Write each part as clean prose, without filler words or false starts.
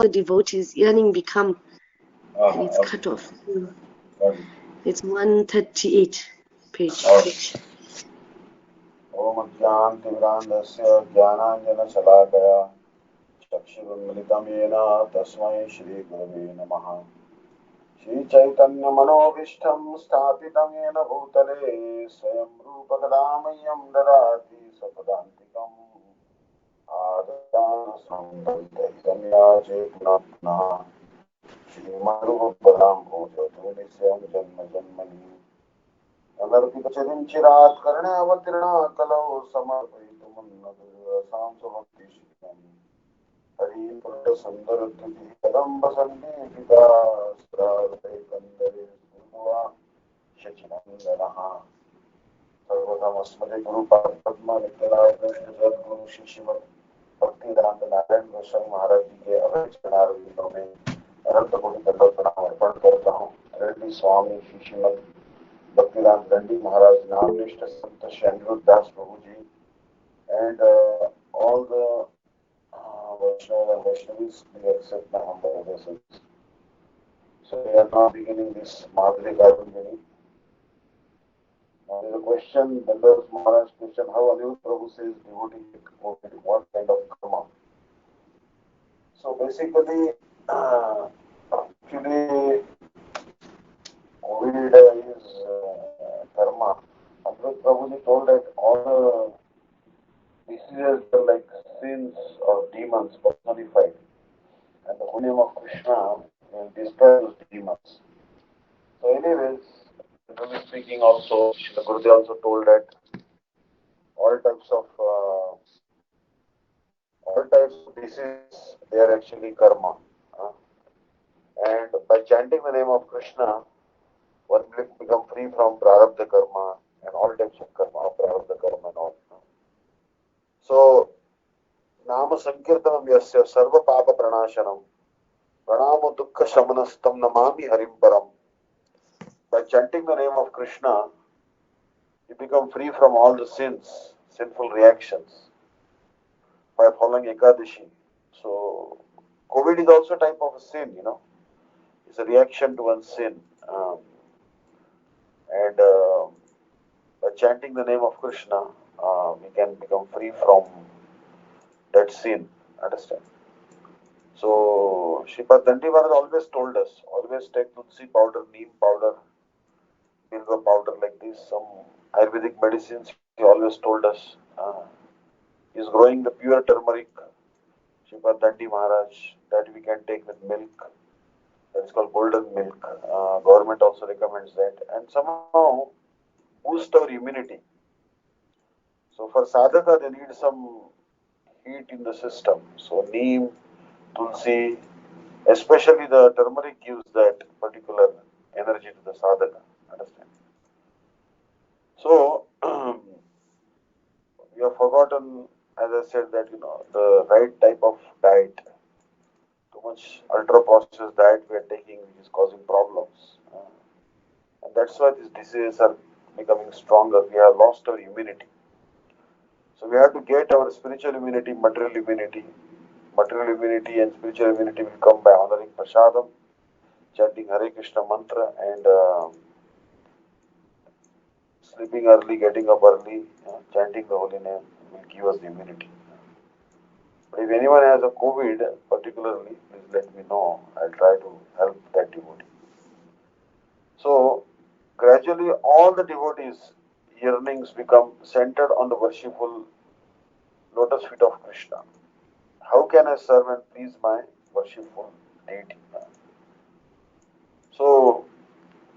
the devotees yearning become, and it's Okay. cut off. Got it. It's 138 page. Okay. ओम अज्ञानतिमिरान्धस्य ज्ञानाञ्जनशलाकया चक्षुरुन्मिलितं येन तस्मै श्रीगुरवे नमः। श्रीचैतन्यमनोभीष्टं स्थापितं येन भूतले स्वयं रूपकदा मह्यं ददाति स्वपदान्तिकम्। आददानसंतैतन्या चेतना पुनः श्रीमद्रूपदां भूजतो नित्यं जन्म जन्मनि अनर्पितचरिं चिरात् कर्णे अवतीर्णा कलौ समर्पयितुमुन्नतसां स्वभक्तिश्रियम्। हरिपुरसुन्दरद्युतिः कदम्ब सन्निहिता स्त्रावैकन्दरे गुरुवा शचिनन्दनः सर्वतमस्मदे गुरुपद्मनित्यलाय सद्गुरु शिष्यमत् भक्तिदानंद नारायण गोस्वामी महाराज जी के अभय चरणारविंदों में अनंत कोटि दंडवत प्रणाम अर्पण करता हूँ। रेड्डी स्वामी शिष्यमत भक्तिदान दंडी महाराज नामनिष्ठ संत श्री अनिरुद्ध दास प्रभु जी and all the Vaishnava and Vaishnavis, we accept my humble obeisance. So we are now beginning this Madhuri Garden. Now there is a question, Dandas Maharaj question, how Anirudh Prabhu says devotee get COVID, what kind of karma? So basically, actually, COVID is karma. Anirudh Prabhuji told that all the diseases are like sins or demons personified, and the holy name of Krishna will destroy those demons. So anyways, generally speaking also, the Gurudev also told that all types of diseases, they are actually karma. Uh, and by chanting the name of Krishna, one will become free from prarabdha karma and all types of karma, prarabdha karma and all. So, Nama Sankirtanam Yasya Sarva Papa Pranashanam Pranamo Dukkha Shamanastam Namami Harim Param. By chanting the name of Krishna, you become free from all the sins, sinful reactions by following Ekadashi. So, COVID is also a type of a sin, It's a reaction to one's sin. And by chanting the name of Krishna, we can become free from that sin. Understand? So, Sripad Dandi Maharaj always told us, always take tulsi powder, neem powder, bilva powder like this, some Ayurvedic medicines, he always told us. Is growing the pure turmeric, Sripad Dandi Maharaj, that we can take with milk. That is called golden milk. Government also recommends that. And somehow boost our immunity. So for sadhaka, they need some heat in the system. So neem, tulsi, especially the turmeric gives that particular energy to the sadhaka. Understand? So we have forgotten, as I said, that the right type of diet. Too much ultra processed diet we are taking, which is causing problems. And that's why these diseases are becoming stronger. We have lost our immunity. So we have to get our spiritual immunity, material immunity. Material immunity and spiritual immunity will come by honoring Prasadam, chanting Hare Krishna mantra, and sleeping early, getting up early, chanting the holy name will give us the immunity. But if anyone has a COVID, particularly, please let me know. I'll try to help that devotee. So, gradually, all the devotees' yearnings become centered on the worshipful lotus feet of Krishna. How can I serve and please my worshipful deity? So,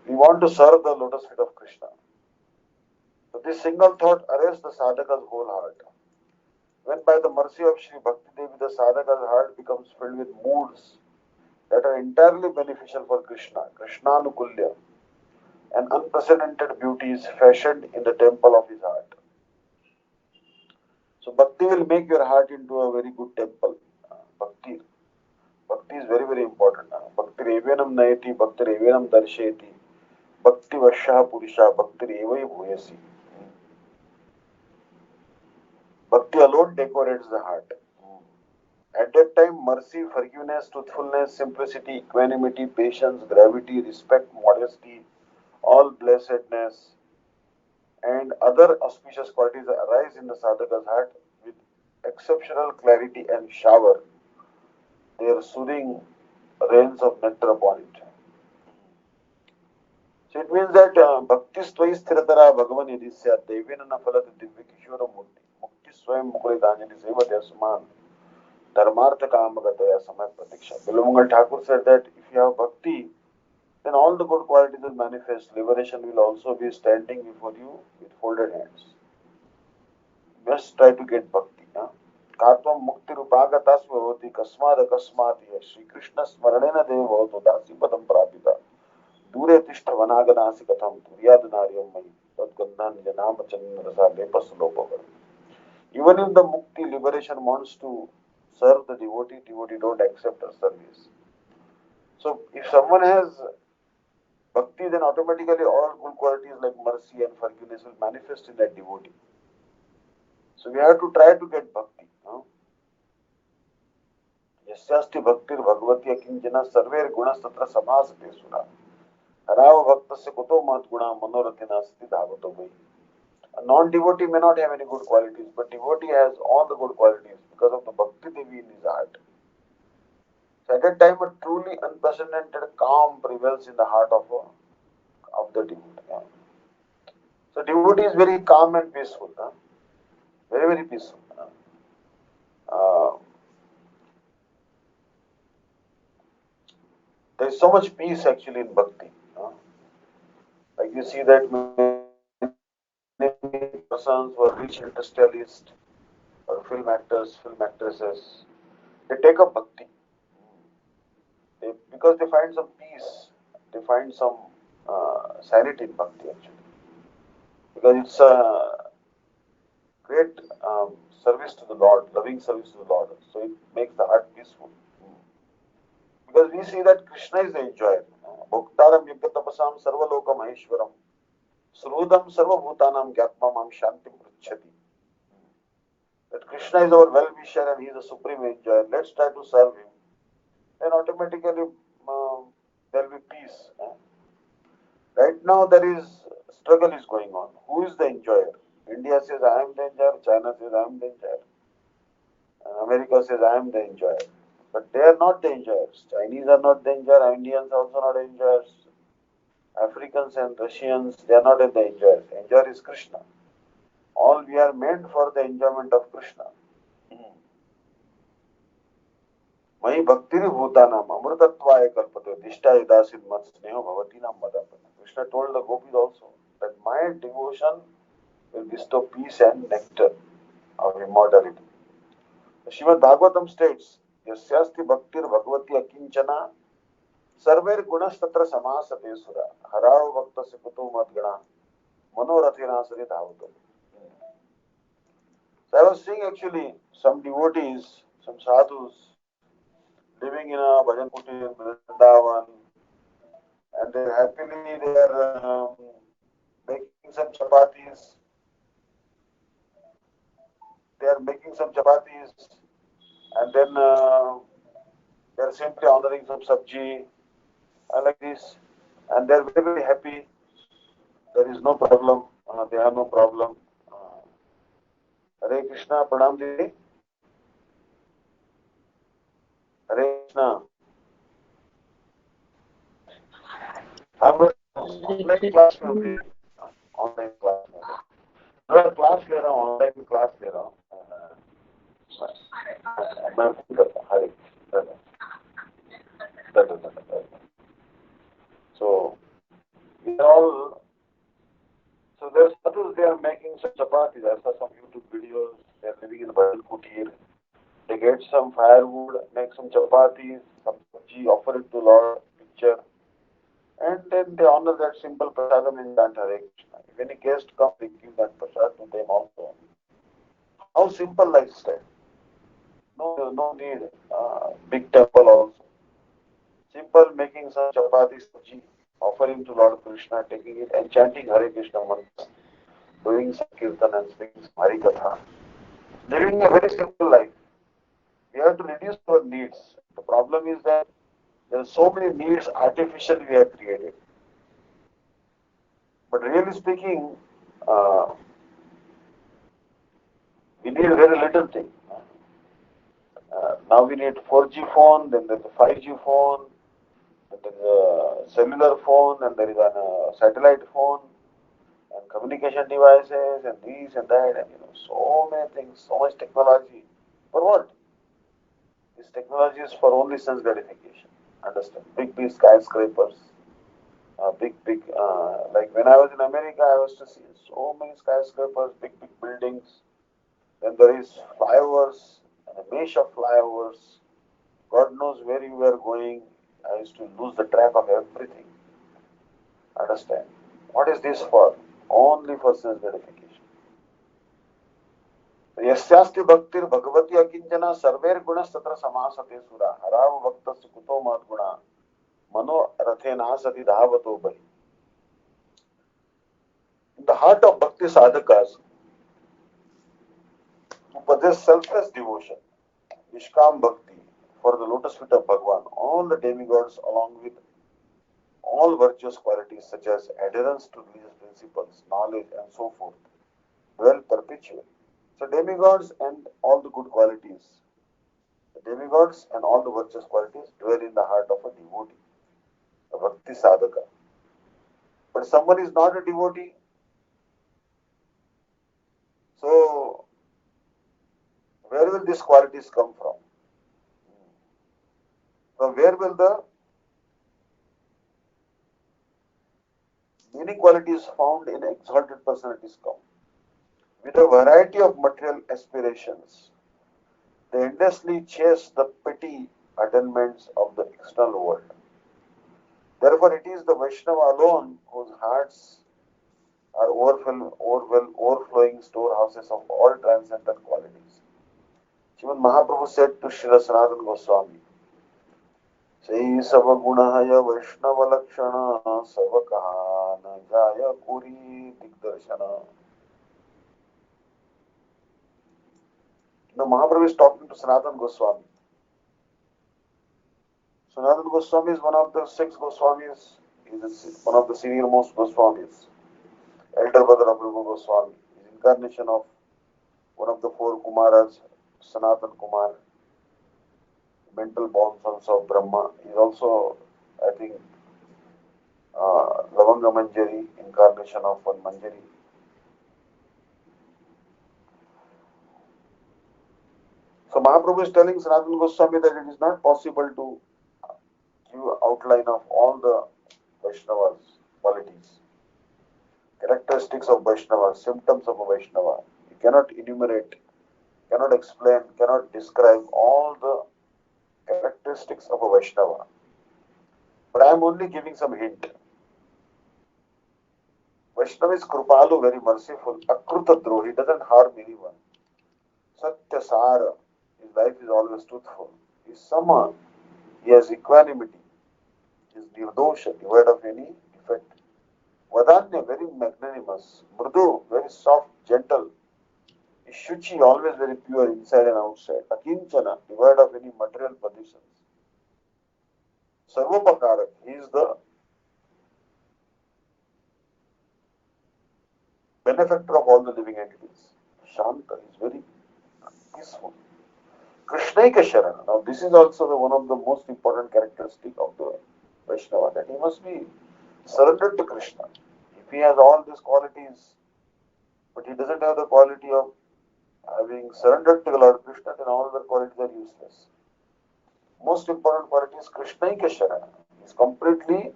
we want to serve the lotus feet of Krishna. So, this single thought arrests the sadhaka's whole heart. When by the mercy of Sri Bhakti Devi, the sadhaka's heart becomes filled with moods that are entirely beneficial for Krishna, Krishnanukulya, and unprecedented beauty is fashioned in the temple of his heart. So bhakti will make your heart into a very good temple. Bhakti. Bhakti is very, very important. Bhakti revenam nayati, bhakti revenam darsheti, bhakti vashaha purusha, bhakti revai bhuyasi. Bhakti alone decorates the heart. At that time, mercy, forgiveness, truthfulness, simplicity, equanimity, patience, gravity, respect, modesty, all blessedness, and other auspicious qualities arise in the sadhaka's heart with exceptional clarity and shower their soothing rains of nectar upon it. So it means that Bhakti Swai Sthiratara Bhagavan Yadisya Devinana Phalat Divya Kishora Murti Mukti Swayam Mukuli Dhanjali Sevate Asman Dharmartha Kamagataya Samay Pratiksha. Bilamangal Thakur said that if you have bhakti, then all the good qualities will manifest. Liberation will also be standing before you with folded hands. Just try to get bhakti. Katvam Mukti Rupagatas Vavati Kasmad Akasmati Shri Krishna Smaranena Deva Bhavato Dasi Padam Prapita Dure Tishta Vanaganasi Katham Turyad Naryam Mai Tadgandhan Janam Chandra Rasa Lepas Lopavar. Even if the Mukti liberation wants to serve the devotee don't accept her service. So if someone has bhakti, then automatically all good qualities like mercy and forgiveness will manifest in that devotee. So we have to try to get bhakti. Yasyasti bhaktir bhagavati akinjana sarver gunas tatra samasate sura. Harava bhaktasya kuto mat guna manorathena sati dhavato vai. A non-devotee may not have any good qualities, but devotee has all the good qualities because of the bhakti devi in his heart. So at that time, a truly unprecedented calm prevails in the heart of the devotee. So devotee is very calm and peaceful. Very, very peaceful. There is so much peace actually in bhakti. Like you see that many persons who are rich industrialists or film actors, film actresses, they take up bhakti. Because they find some peace, they find some sanity in bhakti actually. Because it's a great service to the Lord, loving service to the Lord. So it makes the heart peaceful. Because we see that Krishna is the enjoyer. Bhoktaram yukatapasam sarvaloka maheshwaram srudam sarvabhutanam gyatmamam shantim pruchhati. That Krishna is our well-wisher and he is the supreme enjoyer. Let's try to serve him. Then automatically there will be peace. Right now there is struggle is going on. Who is the enjoyer? India says I am the enjoyer, China says I am the enjoyer, and America says I am the enjoyer. But they are not the enjoyers. Chinese are not the enjoyers, Indians are also not enjoyers. Africans and Russians, they are not the enjoyers. Enjoyer is Krishna. All we are meant for the enjoyment of Krishna. Mai bhaktiri bhutanam amrutatvaya kalpate dishta idasin mat sneho bhavatinam madapana. Krishna told the gopis also that my devotion will bestow peace and nectar of immortality. Srimad Bhagavatam states, Yasyasti bhaktir bhagavati akinchana sarver gunas tatra samasate sura harao bhaktasya kuto madgana manorathena sari dhavato. So I was seeing actually some devotees, some sadhus living in a bhajan kutir in Vrindavan, and they're happily making some chapatis. They are making some chapatis, and then they are simply honoring some sabji, like this, and they are very, very happy. There is no problem. They have no problem. Hare Krishna, Pranam Didi. Hare Krishna. I'm going to online class में online class में मैं class ले रहा हूँ online class ले रहा हूँ मैं करता हरे so we all so there's others they are making some chapatis. I saw some YouTube videos. They are living in a Bhajan Kutir. They get some firewood, make some chapatis, some sabji, offer it to Lord, picture. And then they honor that simple prasadam and chant Hare Krishna. If any guest comes, they give that prasad to them also. How simple lifestyle. No need big temple also. Simple making some chapati sabji, offering to Lord Krishna, taking it and chanting Hare Krishna mantra, doing some kirtan and speaking some Hari Katha. Living a very simple life. We have to reduce our needs. The problem is that there are so many needs artificially we have created. But really speaking, we need very little thing. Now we need 4G phone, then there is a 5G phone, then there is a cellular phone, and there is a satellite phone, and communication devices, and these and that, and so many things, so much technology. For what? This technology is for only sense gratification. Understand? Big skyscrapers, like when I was in America, I was to see so many skyscrapers, big buildings. Then there is flyovers, and a mesh of flyovers. God knows where you were going. I used to lose the track of everything. Understand? What is this for? Only for sense gratification. यस्यास्ति भक्तिर Bhagwati अकिंचना सर्वैर गुणस्तत्र समासते सुरा हराव भक्तस्य कुतो महद्गुणा मनो रथेनासति धावतो बहि. In the heart of bhakti sadhakas who possess selfless devotion, Nishkam Bhakti, for the lotus feet of Bhagavan, all the demigods along with all virtuous qualities such as adherence to religious principles, knowledge and so forth, dwell perpetually. So demigods and all the good qualities, the demigods and all the virtuous qualities dwell in the heart of a devotee, a bhakti sadhaka. But someone is not a devotee, so where will these qualities come from? From where will the meaning qualities found in exalted personalities come? With a variety of material aspirations, they endlessly chase the petty attainments of the external world. Therefore, it is the Vaishnava alone whose hearts are overflowing storehouses of all transcendental qualities. Srimad Mahaprabhu said to Srila Sanatana Goswami, Sei Savagunahaya Vaishnava Lakshana Savakahana Jaya Kuri Digdarshana. Now Mahaprabhu is talking to Sanatana Goswami. Sanatana Goswami is one of the 6 Goswamis. He is one of the senior most Goswamis. Elder brother of Rupa Goswami. He is incarnation of one of the 4 Kumaras, Sanatana Kumar, mental born sons of Brahma. He is also, I think, Lavanga Manjari, incarnation of one Manjari. So Mahaprabhu is telling Sanatana Goswami that it is not possible to give outline of all the Vaishnavas qualities, characteristics of Vaishnava, symptoms of a Vaishnava. You cannot enumerate, cannot explain, cannot describe all the characteristics of a Vaishnava. But I am only giving some hint. Vaishnava is Krupalu, very merciful. Akruta Drohi, he doesn't harm anyone. Satya Sara, his life is always truthful. He is Sama, he has equanimity. He is Nirdosha, devoid of any defect. Vadanya, very magnanimous. Mrudu, very soft, gentle. Shuchi, always very pure inside and outside. Akinchana, devoid of any material possessions. Sarvapakarak, he is the benefactor of all the living entities. Shanta is very peaceful. Krishnaika Sharana. Now this is also one of the most important characteristics of the Vaishnava, that he must be surrendered to Krishna. If he has all these qualities, but he doesn't have the quality of having surrendered to the Lord Krishna, then all other qualities are useless. Most important quality is Krishnaika Sharana. He is completely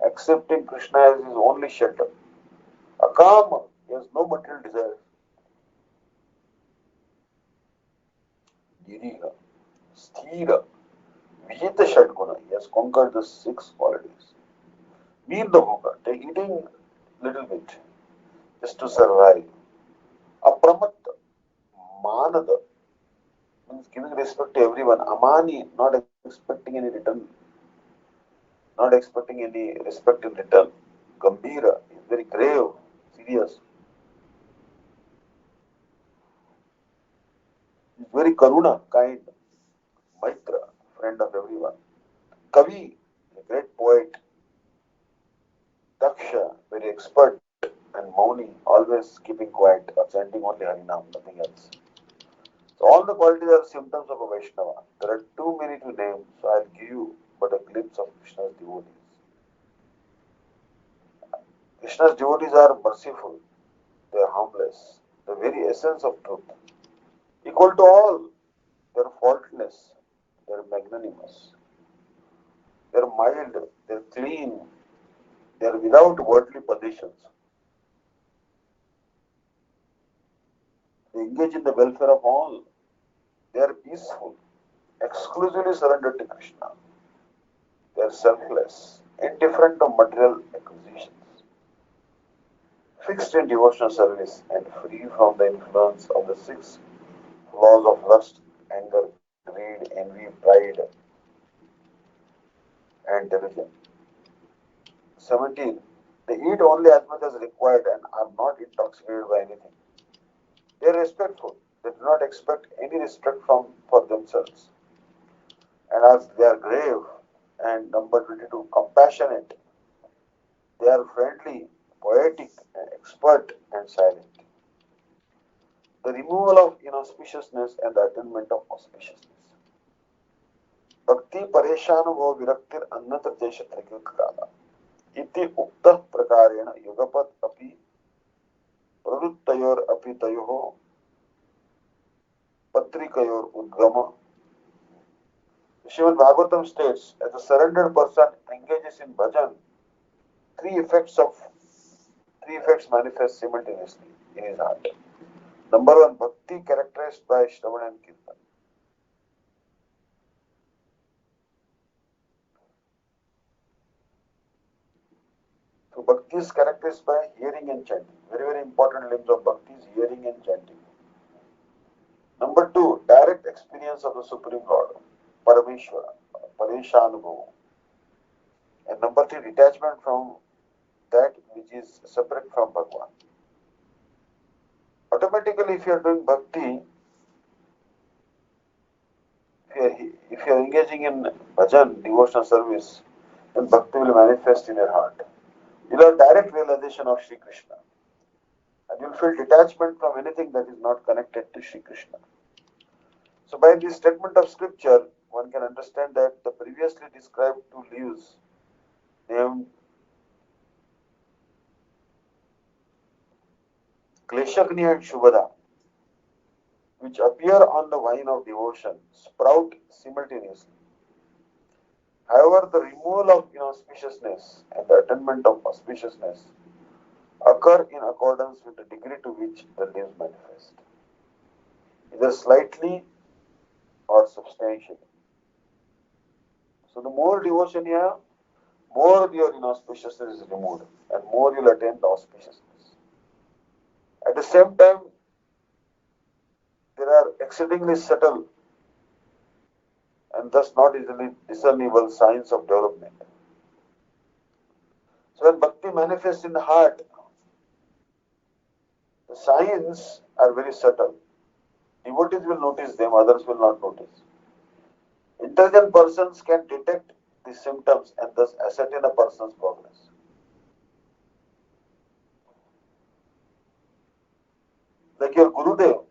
accepting Krishna as his only shelter. Akama, he has no material desires. Diriha, Sthira, Vijita Shadguna, he has conquered the 6 qualities. Nirdabhuka, eating little bit just to survive. Apramatta, Manada, means giving respect to everyone. Amani, not expecting any return, not expecting any respect in return. Gambhira, is very grave, serious. Is very karuna, kind. Maitra, friend of everyone. Kavi, a great poet. Daksha, very expert. And Mauni, always keeping quiet or chanting only Harinam, nothing else. So all the qualities are symptoms of a Vaishnava. There are too many to name, so I'll give you but a glimpse of Krishna's devotees. Krishna's devotees are merciful, they are harmless, the very essence of truth. Equal to all, they are faultless, they are magnanimous, they are mild, they are clean, they are without worldly possessions. They engage in the welfare of all. They are peaceful, exclusively surrendered to Krishna. They are selfless, indifferent to material acquisitions, fixed in devotional service, and free from the influence of the six laws of lust, anger, greed, envy, pride, and delusion. 17. They eat only as much as required and are not intoxicated by anything. They are respectful. They do not expect any respect for themselves. And as they are grave, and number 22, compassionate. They are friendly, poetic, expert, and silent. The removal of inauspiciousness and the attainment of auspiciousness. Bhakti pareshan vo viraktir annatra jesha kala. इति उक्तः प्रकारेण युगपत् अपि प्रवृत्तयोर अपि तयोः पत्रिकयोर उद्गम. Srimad Bhagavatam states, as a surrendered person engages in bhajan, three effects manifest simultaneously in his heart. Number one, bhakti characterized by Shravan and Kirtan. So bhakti is characterized by hearing and chanting. Very, very important limbs of bhakti is hearing and chanting. Number two, direct experience of the Supreme Lord, Parameshwara, Pareshanubhava. And number three, detachment from that which is separate from Bhagwan. Automatically, if you are doing bhakti, if you are engaging in bhajan, devotional service, then bhakti will manifest in your heart. You will have direct realization of Sri Krishna. And you will feel detachment from anything that is not connected to Sri Krishna. So by this statement of scripture, one can understand that the previously described two leaves named Kleshagni and Shubhada, which appear on the vine of devotion, sprout simultaneously. However, the removal of inauspiciousness and the attainment of auspiciousness occur in accordance with the degree to which the leaves manifest, either slightly or substantially. So the more devotion you have, more your inauspiciousness is removed and more you will attain the auspiciousness. At the same time, there are exceedingly subtle and thus not easily discernible signs of development. So when bhakti manifests in the heart, the signs are very subtle. Devotees will notice them, others will not notice. Intelligent persons can detect the symptoms and thus ascertain a person's progress. Like your Gurudev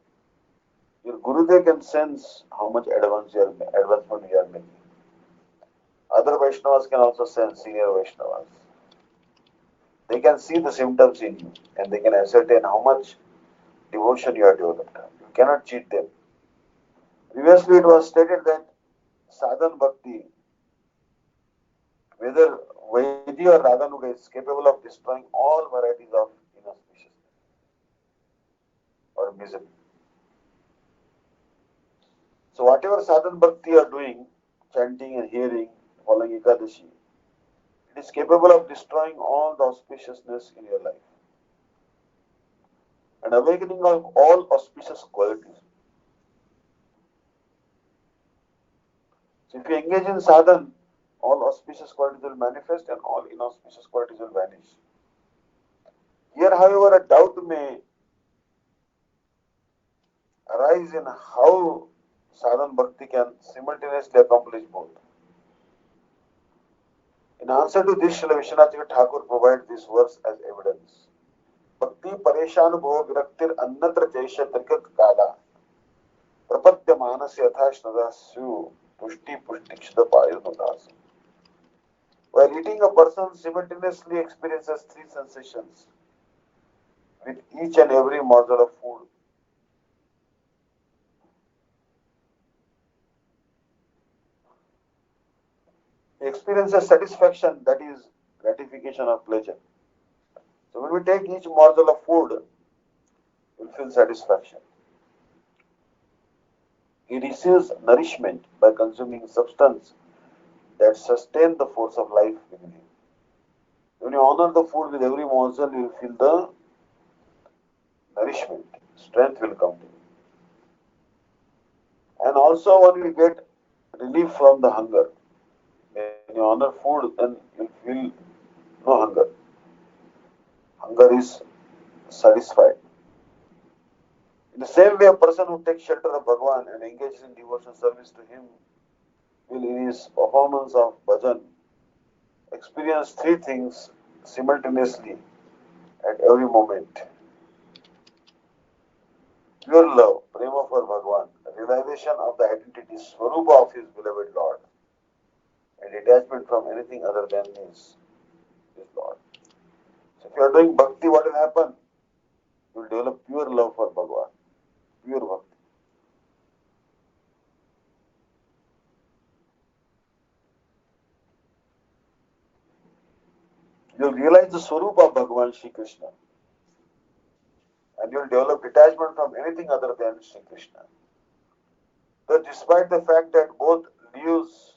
can sense how much advancement you are making. Other Vaishnavas can also sense, senior Vaishnavas. They can see the symptoms in you and they can ascertain how much devotion you have developed. You cannot cheat them. Previously it was stated that sadhan bhakti, whether Vaidhi or Raganuga, is capable of destroying all varieties of inauspiciousness or misery. So whatever sadhan bhakti you are doing, chanting and hearing, following Ekadashi, it is capable of destroying all the auspiciousness in your life and awakening of all auspicious qualities. So if you engage in sadhan, all auspicious qualities will manifest and all inauspicious qualities will vanish. Here, however, a doubt may arise in how sadhan bhakti can simultaneously accomplish both. In answer to this, Srila Vishwanath Thakur provides this verse as evidence. Bhakti pareshanubhava viraktir annatra jaisha trikat kala prapatya manasya athashnadasyu pushti pushtikshita payunudas. While eating, a person simultaneously experiences three sensations with each and every morsel of food. He experiences satisfaction, that is gratification or pleasure. So when we take each morsel of food, we feel satisfaction. He receives nourishment by consuming substance that sustain the force of life within him. When you honor the food with every morsel, you will feel the nourishment. Strength will come to you. And also one will get relief from the hunger. When you honor food, then you feel no hunger. Hunger is satisfied. In the same way, a person who takes shelter of Bhagavan and engages in devotional service to him will, in his performance of bhajan, experience three things simultaneously at every moment. Pure love, prema for Bhagavan, realization of the identity, swarupa of his beloved Lord, and detachment from anything other than his Lord. So if you are doing bhakti, what will happen? You will develop pure love for Bhagavan, pure bhakti. You will realize the swarupa of Bhagavan Shri Krishna, and you will develop detachment from anything other than Shri Krishna. But despite the fact that both leaves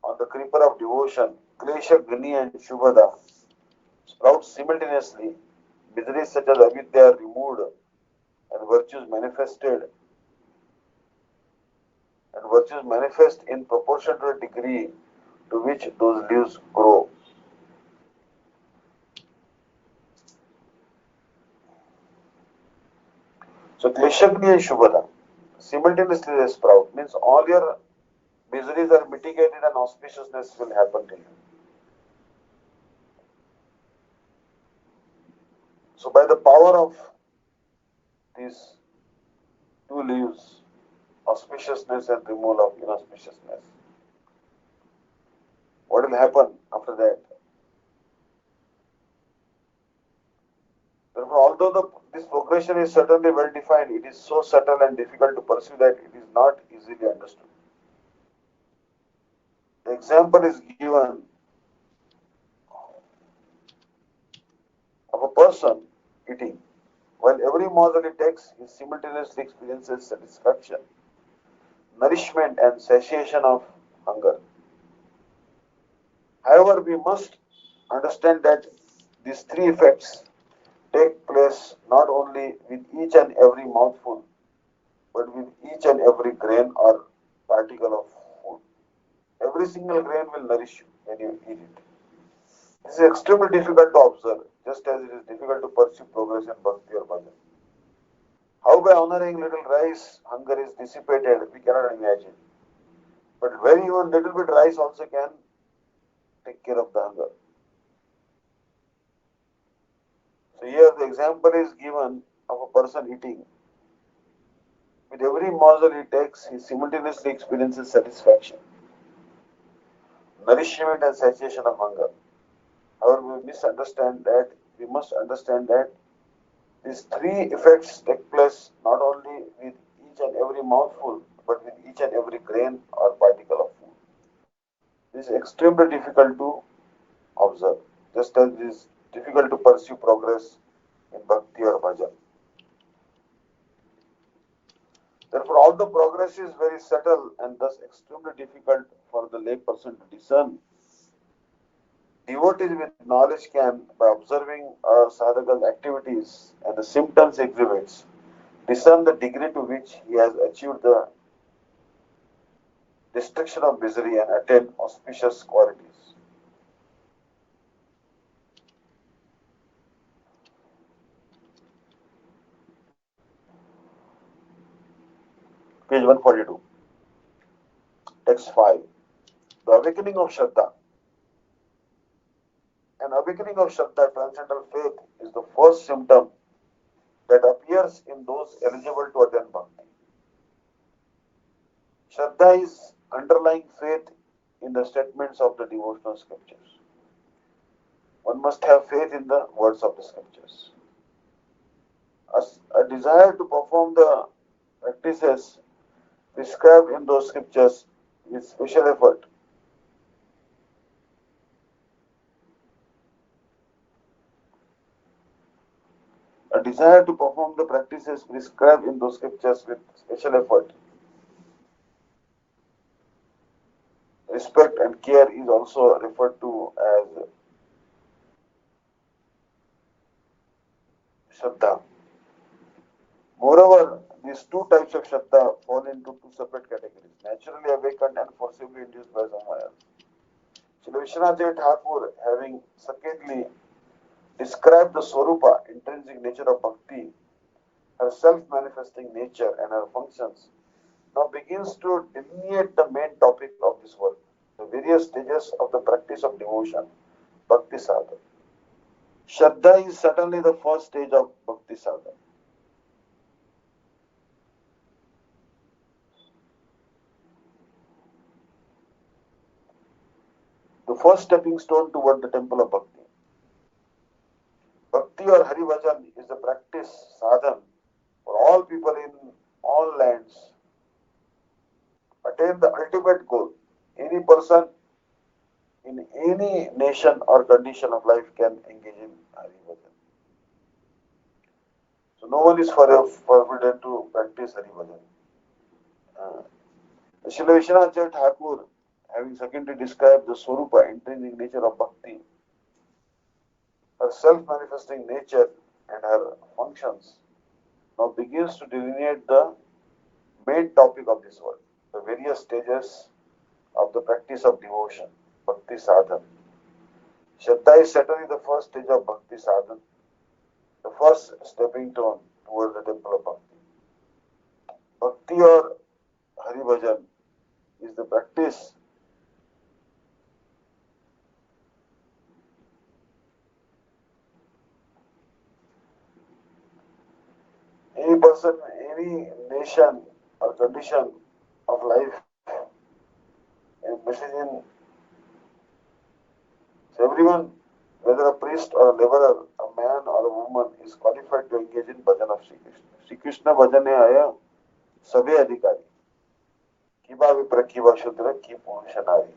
on the creeper of devotion, Klesha, Gni and Shubhada, sprout simultaneously, miseries such as avidya are removed and virtues manifest in proportion to the degree to which those leaves grow. So Kleshagni and Shubhada simultaneously they sprout, means all your miseries are mitigated and auspiciousness will happen to you. So by the power of these two leaves, auspiciousness and removal of inauspiciousness, what will happen after that? Therefore, although this progression is certainly well defined, it is so subtle and difficult to pursue that it is not easily understood. The example is given of a person eating. While every morsel he takes, he simultaneously experiences satisfaction, nourishment, and satiation of hunger. However, we must understand that these three effects take place not only with each and every mouthful, but with each and every grain or particle of food. Every single grain will nourish you when you eat it. This is extremely difficult to observe, just as it is difficult to pursue progress in bhakti or bhajan. How by honoring little rice, hunger is dissipated, we cannot imagine. But very even little bit rice also can take care of the hunger. So here the example is given of a person eating. With every morsel he takes, he simultaneously experiences satisfaction, nourishment and satiation of hunger. However, we must understand that these three effects take place not only with each and every mouthful, but with each and every grain or particle of food. This is extremely difficult to observe, just as it is difficult to pursue progress in bhakti or bhajan. Therefore, although progress is very subtle and thus extremely difficult for the lay person to discern, devotees with knowledge can, by observing sadhaka's activities and the symptoms exhibits, discern the degree to which he has achieved the destruction of misery and attain auspicious qualities. Page 142. Text 5. The awakening of Shraddha. An awakening of Shraddha, transcendental faith, is the first symptom that appears in those eligible to attend Bhakti. Shraddha is underlying faith in the statements of the devotional scriptures. One must have faith in the words of the scriptures. A desire to perform the practices prescribed in those scriptures with special effort. A desire to perform the practices prescribed in those scriptures with special effort. Respect and care is also referred to as Shraddha. Moreover, these two types of Shraddha fall into two separate categories, naturally awakened and forcibly induced by someone else. Srila Vishwanath Thakur, having secondly described the Swarupa, intrinsic nature of Bhakti, her self-manifesting nature and her functions, now begins to delineate the main topic of this work, the various stages of the practice of devotion, Bhakti Sadhana. Shraddha is certainly the first stage of Bhakti Sadhana. The first stepping stone toward the temple of Bhakti. Bhakti or Hari Bhajan is the practice sadhan for all people in all lands. Attain the ultimate goal. Any person in any nation or condition of life can engage in Hari Bhajan. So no one is forbidden to practice Hari Bhajan. Srila Vishwanath Thakur, having secondly described the Swarupa, intrinsic nature of Bhakti, her self-manifesting nature and her functions, now begins to delineate the main topic of this work, the various stages of the practice of devotion, Bhakti Sadhan. Shraddha is certainly the first stage of Bhakti Sadhan, the first stepping stone towards the temple of Bhakti. Bhakti or Hari Bhajan is the practice any person, any nation or condition of life and message in. So everyone, whether a priest or a laborer, a man or a woman, is qualified to engage in bhajan of Sri Krishna. Sri Krishna bhajan में आया सभी अधिकारी, किबा विप्र किबा शूद्र की पुरुष नारी.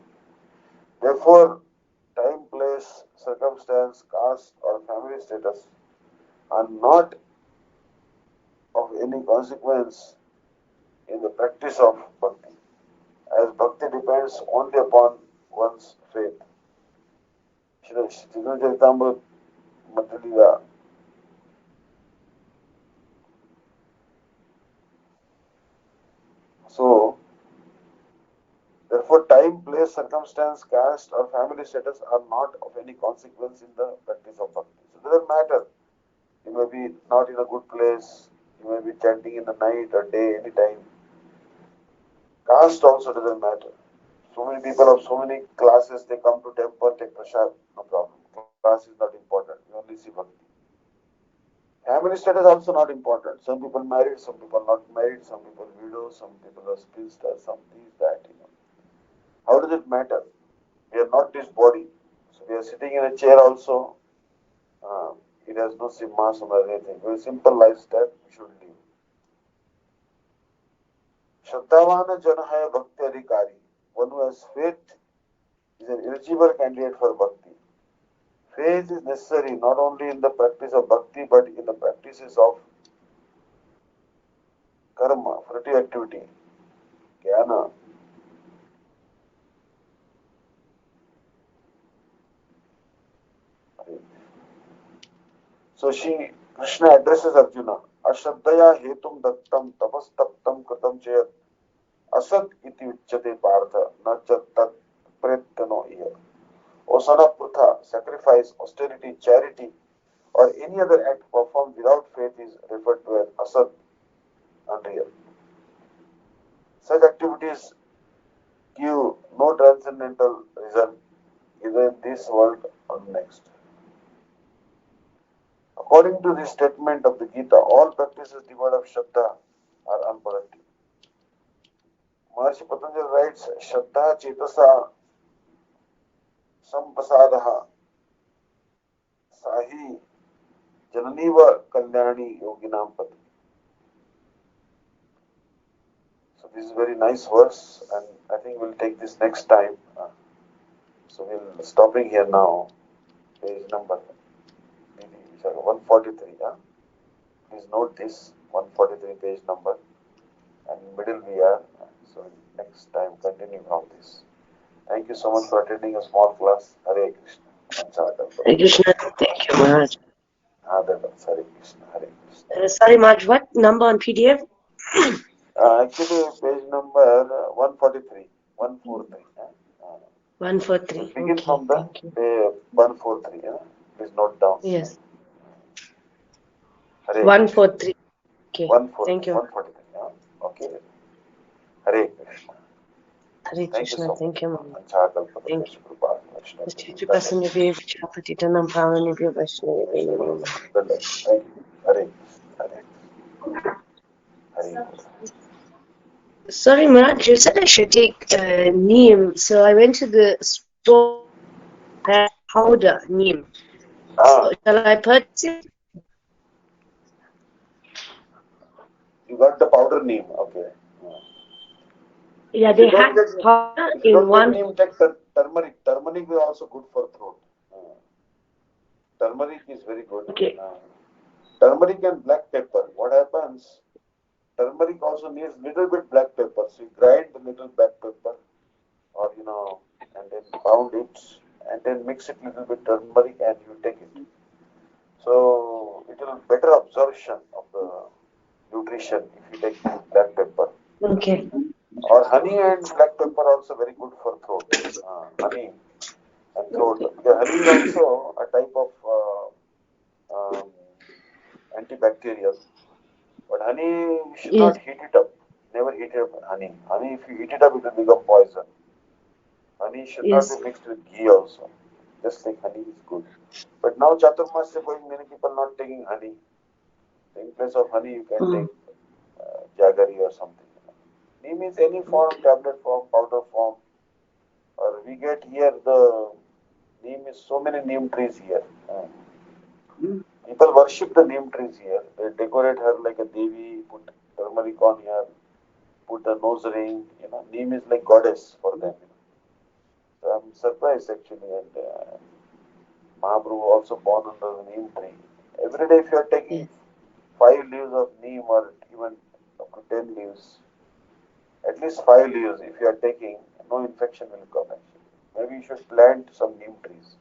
Therefore, time, place, circumstance, caste or family status are not of any consequence in the practice of bhakti, as bhakti depends only upon one's faith. Shri Charitamrita Madhya. So, therefore, time, place, circumstance, caste, or family status are not of any consequence in the practice of bhakti. So, it doesn't matter. You may be not in a good place, you may be chanting in the night or day, anytime. Caste also doesn't matter. So many people of so many classes, they come to temple, take prasad, no problem. Class is not important, you only see bhakti. Family status also not important. Some people married, some people not married, some people widows, some people are spinsters, some this, that, How does it matter? We are not this body. So we are sitting in a chair also. It has no simhasana or anything. Very simple lifestyle we should live. Shraddhavana jana hai bhakti adhikari. One who has faith is an eligible candidate for bhakti. Faith is necessary not only in the practice of bhakti but in the practices of karma, fruitive activity, jnana. So Krishna addresses Arjuna. Ashraddhaya hetum dattam tapastaptam kritam chayat asat iti uchyate partha na tat prettano iya. O son of Pritha, sacrifice, austerity, charity, or any other act performed without faith is referred to as asat, unreal. Such activities give no transcendental result either in this world or next. According to the statement of the Gita, all practices devoid of Shraddha are unproductive. Maharshi Patanjali writes, Shraddha Chetasa Sampasadaha Sahi Jananiva Kalyani Yoginam Pati. So this is a very nice verse, and I think we'll take this next time. So we'll stopping here now. Page number 143. Please note this 143 page number, and in middle we are. So next time continue from this. Thank you so much for attending a small class. Hare Krishna. Hare Krishna. Thank you, Maharaj. Hare Krishna. Hare Krishna. Sorry, Maharaj, what number on PDF? Actually, page number 143. 143. 143. Begin Okay, from the thank you. 143. Please note down. Yes. Hare 143. Okay. 143. Thank you. 143. Okay. Hare Krishna. Hare Krishna. Thank you, Maharaj. Thank you. Krishna Patitanam Pavanebhyo Vaishnavebhyo Namo Namaha. Thank you. Hare Hare. Sorry, Maharaj, you said I should take neem. So I went to the store, had powder neem. So shall I purchase it? You got the powder neem, okay. Yeah, they had powder in one. Neem, take turmeric. Turmeric is also good for throat. Turmeric is very good. Okay. Turmeric and black pepper. What happens? Turmeric also needs little bit black pepper. So you grind the little black pepper, or and then pound it, and then mix it little bit turmeric, and you take it. So it will better absorption of the nutrition if you take black pepper. Okay. Or honey and black pepper also very good for throat. Honey and throat. Because honey is also a type of antibacterial. But honey, you should not heat it up. Never heat it up honey. Honey, if you heat it up, it will become poison. Honey should not be mixed with ghee also. Just like honey is good. But now Chaturmasya going, many people not taking honey. In place of honey, you can take jaggery or something. Neem is any form, tablet form, powder form. Or we get here the neem is so many neem trees here. People worship the neem trees here. They decorate her like a devi, put turmeric on her, put a nose ring. Neem is like goddess for them. So I'm surprised actually. And Mahaprabhu also born under the neem tree. Every day if you are taking 5 leaves of neem or even up to 10 leaves, at least 5 leaves if you are taking, no infection will come actually. Maybe you should plant some neem trees.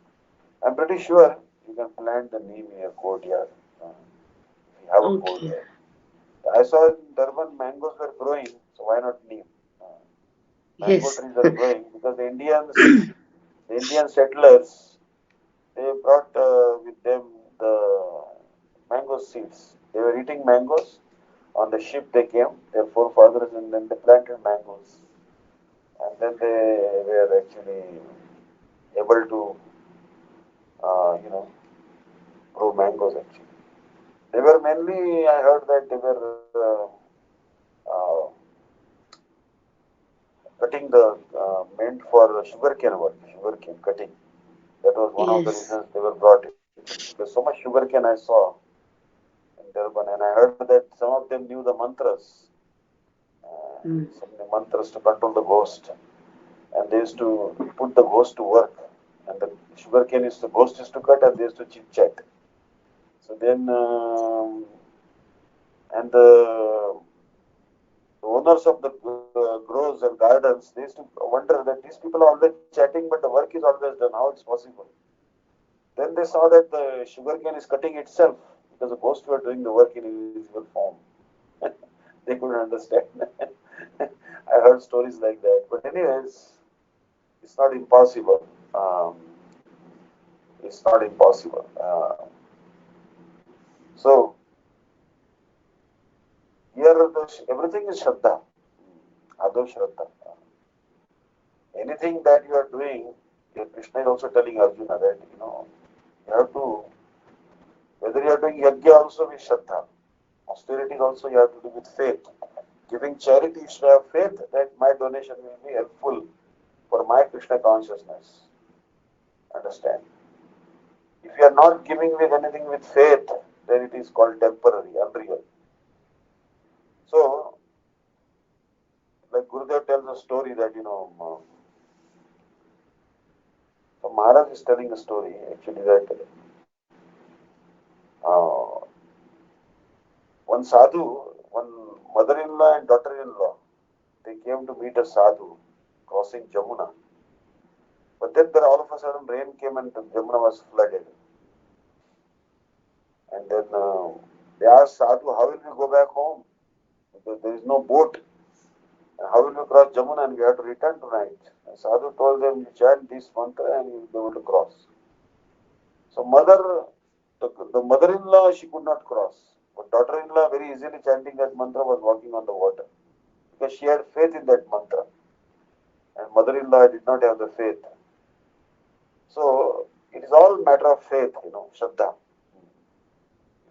I'm pretty sure you can plant the neem in your courtyard. If you have a courtyard. I saw in Durban mangoes were growing, so why not neem? Mango trees are growing because the Indian settlers, they brought with them the mango seeds. They were eating mangoes. On the ship they came, their forefathers, and then they planted mangoes. And then they were actually able to, grow mangoes actually. They were mainly, I heard that they were cutting the meant for sugarcane work, sugarcane cutting. That was one of the reasons they were brought in. There's so much sugarcane I saw in Durban, and I heard that some of them knew the mantras, some of the mantras to control the ghost, and they used to put the ghost to work, and the sugarcane is the ghost is to cut, and they used to chit chat. So then, and the owners of the groves and gardens, they used to wonder that these people are always chatting, but the work is always done. How it's possible? Then they saw that the sugarcane is cutting itself because the ghosts were doing the work in invisible form. They couldn't understand. I heard stories like that. But anyways, it's not impossible. It's not impossible. So, here everything is Shraddha. Ado Shraddha. Anything that you are doing, Krishna is also telling Arjuna that, you have to, whether you are doing yajna also with Shraddha, austerity also you have to do with faith. Giving charity, you should have faith that my donation will be helpful for my Krishna consciousness. Understand? If you are not giving with anything with faith, then it is called temporary, unreal. So, like Gurudev tells a story that, so Maharaj is telling a story actually that uh, one sadhu, one mother-in-law and daughter-in-law, they came to meet a sadhu crossing Jamuna. But then there all of a sudden rain came and the Jamuna was flooded. And then they asked sadhu, how will we go back home? Because there is no boat. And how will we cross Jamuna and we have to return tonight? And sadhu told them, you chant this mantra and you will be able to cross. So the mother-in-law, she could not cross. But daughter-in-law, very easily chanting that mantra, was walking on the water. Because she had faith in that mantra. And mother-in-law did not have the faith. So, it is all matter of faith, Shraddha.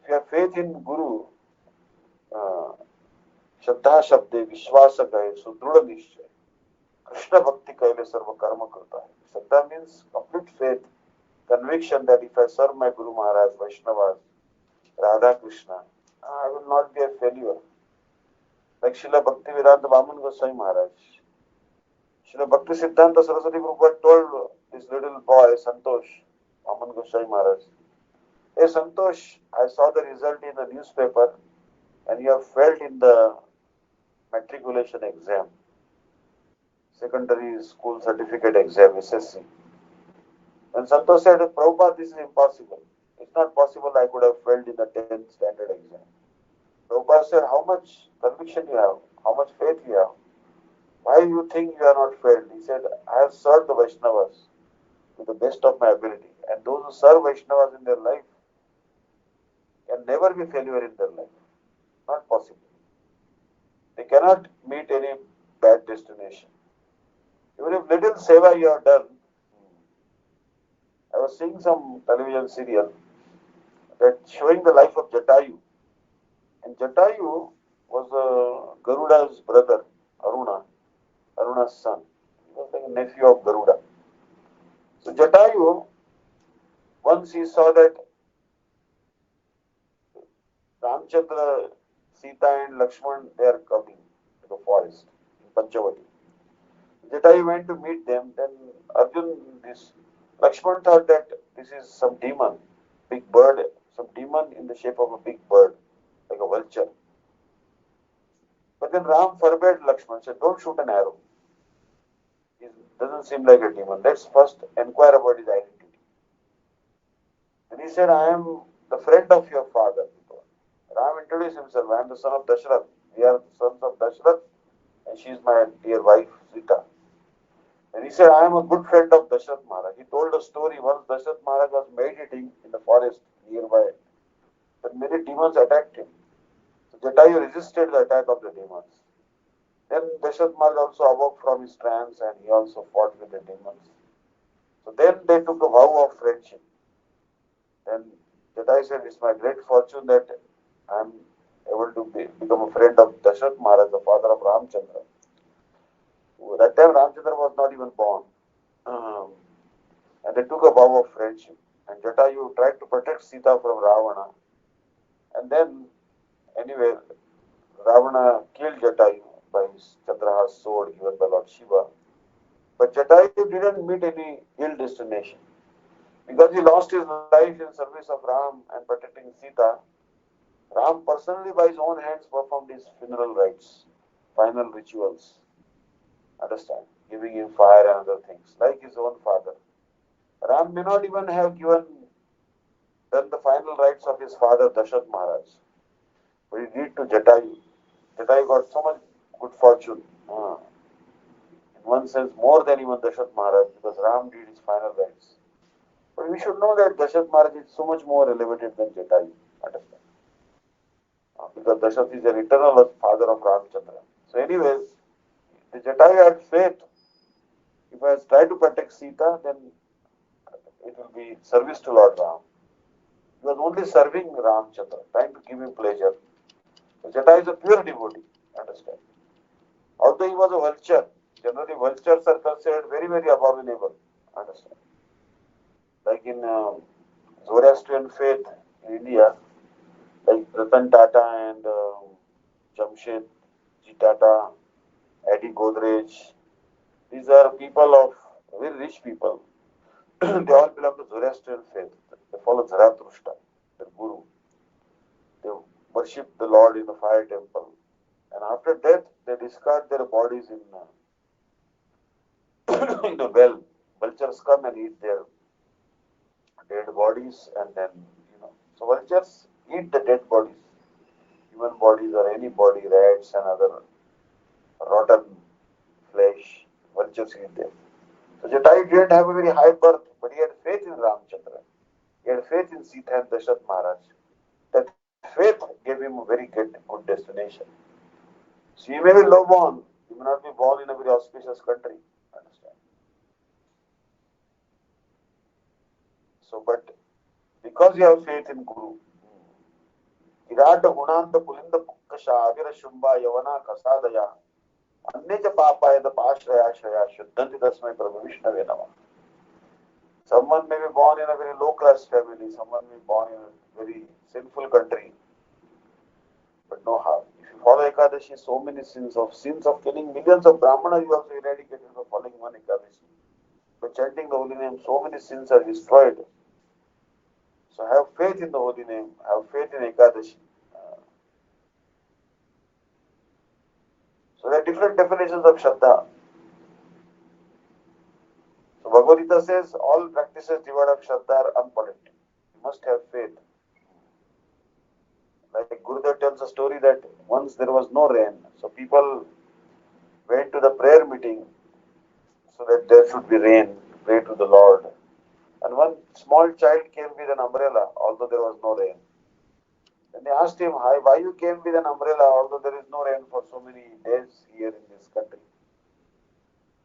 If you have faith in Guru, uh, Shraddha Shabde, Vishwasa Gaye, Sudruda Nishchay, Krishna Bhakti Kaile Sarva Karma Krita. Shraddha means complete faith, conviction that if I serve my Guru Maharaj, Vaishnavas, Radha Krishna, I will not be a failure. Like Srila Bhaktivedanta Vaman Goswami Maharaj. Srila Bhakti Siddhanta Saraswati Prabhupada told this little boy, Santosh, Vaman Goswami Maharaj, hey Santosh, I saw the result in the newspaper and you have failed in the matriculation exam, secondary school certificate exam, SSC. And Santosh said, Prabhupada, this is impossible. It's not possible I could have failed in the 10th standard exam. Prabhupada said, how much conviction you have? How much faith you have? Why do you think you are not failed? He said, I have served the Vaishnavas to the best of my ability. And those who serve Vaishnavas in their life can never be failure in their life. Not possible. They cannot meet any bad destination. Even if little seva you have done, I was seeing some television serial that showing the life of Jatayu. And Jatayu was Garuda's brother, Aruna's son. He was like a nephew of Garuda. So Jatayu, once he saw that Ramchandra, Sita and Lakshman, they are coming to the forest in Panchavati. Jatayu went to meet them. Then Lakshman thought that this is some demon, big bird, some demon in the shape of a big bird, like a vulture. But then Ram forbade Lakshman, said, don't shoot an arrow. He doesn't seem like a demon. Let's first inquire about his identity. And he said, I am the friend of your father. Ram introduced himself, I am the son of Dashrath. We are sons of Dashrath and she is my dear wife, Sita. And he said, I am a good friend of Dashrath Maharaj. He told a story once Dashrath Maharaj was meditating in the forest nearby. But many demons attacked him. So Jatayu resisted the attack of the demons. Then Dashrath Maharaj also awoke from his trance and he also fought with the demons. So then they took a vow of friendship. Then Jatayu said, it's my great fortune that I am able to become a friend of Dashrath Maharaj, the father of Ramchandra. That time Ramchandra was not even born. And they took a vow of friendship. And Jatayu tried to protect Sita from Ravana. And then, anyway, Ravana killed Jatayu by his Chandraha's sword given by Lord Shiva. But Jatayu didn't meet any ill destination. Because he lost his life in service of Ram and protecting Sita, Ram personally by his own hands performed his funeral rites, final rituals. Understand? Giving him fire and other things, like his own father. Ram may not even have done the final rites of his father Dashrath Maharaj. But he did to Jatayu. Jatayu got so much good fortune. In one sense, more than even Dashrath Maharaj, because Ram did his final rites. But we should know that Dashrath Maharaj is so much more elevated than Jatayu. Understand? Because Dashrath is an eternal father of Ramchandra. So anyways, The Jatayu had faith. If I try to protect Sita, then it will be service to Lord Ram. He was only serving Ramchandra, trying to give him pleasure. The Jatayu is a pure devotee, understand? Although he was a vulture, generally vultures are considered very, very abominable, understand? Like in Zoroastrian faith in India, like Ratan Tata and Jamshed Ji Tata, Eddie Godrej, these are people of very rich people. They all belong to Zoroastrian faith. They follow Zarathustra, their guru. They worship the Lord in the fire temple. And after death, they discard their bodies in the well. Vultures come and eat their dead bodies, and then, so vultures eat the dead bodies, human bodies or any body, rats and other rotten flesh. Vultures eat them. So Jatayu didn't have a very high birth, but he had faith in Ramchandra. He had faith in Sita and Dasharat Maharaj. That faith gave him a very good destination. So you may be low born, you may not be born in a very auspicious country. Understand? So, but because you have faith in Guru, Irada Gunanta Pulinda Pukasha Avira Shumba Yavana Kasadaya Anneja Papa the Pashraya Shaya Shuddhanti Dasmai Prabhu Vishnave Nama. Someone may be born in a very low class family, someone may be born in a very sinful country, but no harm. If you follow Ekadashi, so many sins of killing millions of Brahmanas, you also eradicated for following one Ekadashi. By chanting the holy name, so many sins are destroyed. So have faith in the holy name, have faith in Ekadashi. So there are different definitions of Shraddha. So Bhagavad Gita says all practices devoid of Shraddha are unpolitic. You must have faith. Like Gurudev tells a story that once there was no rain, so people went to the prayer meeting so that there should be rain, pray to the Lord. And one small child came with an umbrella, although there was no rain. Then they asked him, why you came with an umbrella, although there is no rain for so many days here in this country?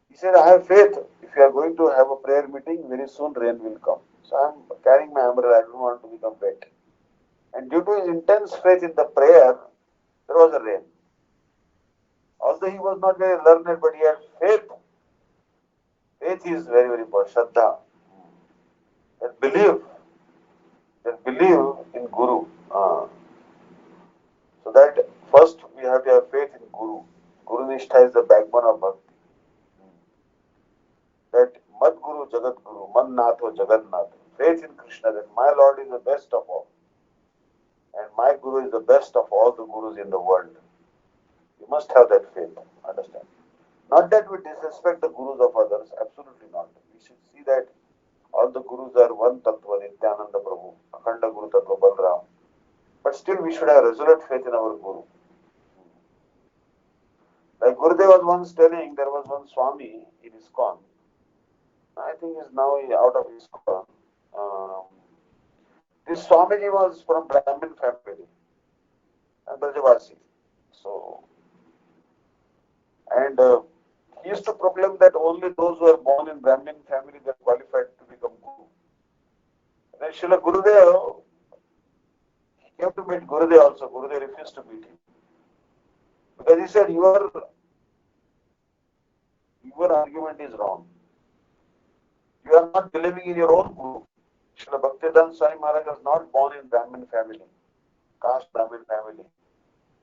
He said, I have faith. If you are going to have a prayer meeting, very soon rain will come. So I am carrying my umbrella, I don't want to become wet. And due to his intense faith in the prayer, there was a rain. Although he was not very learned, but he had faith. Faith is very, very important. Shraddha. That belief in Guru. So that first we have to have faith in Guru. Guru Nishtha is the backbone of Bhakti. That Mad Guru Jagat Guru, Man Natho Jagat Nath. Faith in Krishna, that my Lord is the best of all. And my Guru is the best of all the Gurus in the world. You must have that faith, understand? Not that we disrespect the Gurus of others, absolutely not. We should see that all the Gurus are one Tattva, Nityananda Prabhu, Akhanda Guru Tattva, Balram. But still we should have resolute faith in our Guru. Like Gurudev was once telling, there was one Swami in ISKCON. I think he's now out of ISKCON. This Swamiji was from Brahmin family and Brajavasi. So, and he used to proclaim that only those who are born in Brahmin family are qualified to become Guru. And then Srila Gurudev, he came to meet Gurudev also. Gurudev refused to meet him. Because he said, your argument is wrong. You are not believing in your own Guru. Srila Bhaktivedanta Swami Maharaj was not born in Brahmin family, caste Brahmin family.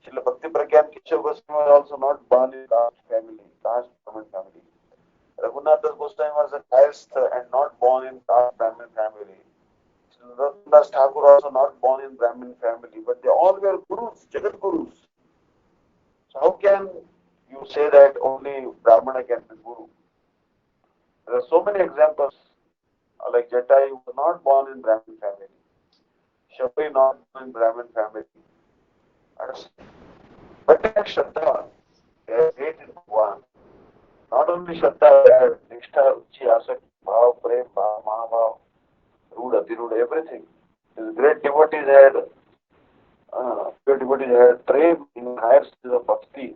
Srila Bhakti Pragyan Keshav Goswami was also not born in caste family, caste Brahmin family. Raghunath Das Goswami was a caste and not born in caste Brahmin family. Srila Das Thakur also not born in Brahmin family, but they all were Gurus, Jagat Gurus. So how can you say that only Brahmana can be Guru? There are so many examples. Like Jatayu was not born in Brahmin family. Shabri not born in Brahmin family. But they had Shraddha. They had faith in Bhagwan. Not only Shraddha, they had Nishtha, Ruchi, Asakti, Bhav, Prem, Bhav, Mahabhav, Ruda, Atiruda, everything. These great devotees had Prem in higher stages of bhakti.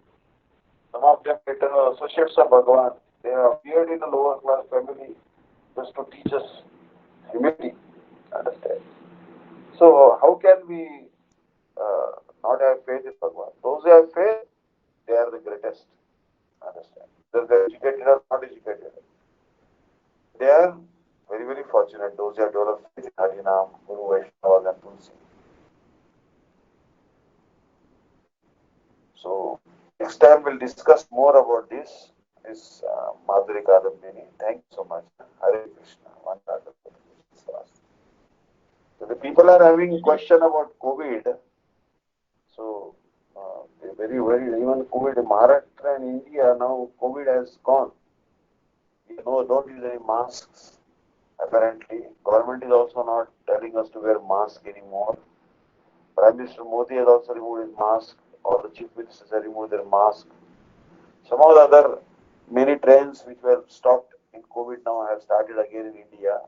Some of them literal associates of Bhagavan. They have appeared in a lower class family just to teach us humility. Understand? So how can we not have faith in Bhagavan? Those who have faith, they are the greatest. Understand? Whether they are educated or not educated, they are very, very fortunate. Those who have developed faith in Harinam, Guru Vaishnavas and Tulsi. So next time we'll discuss more about this. This Madhuri Kadambini. Thank you so much. Hare Krishna. So the people are having question about COVID. So very, very even COVID, Maharashtra and India now COVID has gone. You know, don't use any masks. Apparently, government is also not telling us to wear mask anymore. Prime Minister Modi has also removed his mask. All the chief ministers have removed their mask. Some of the other many trains which were stopped in COVID now have started again in India.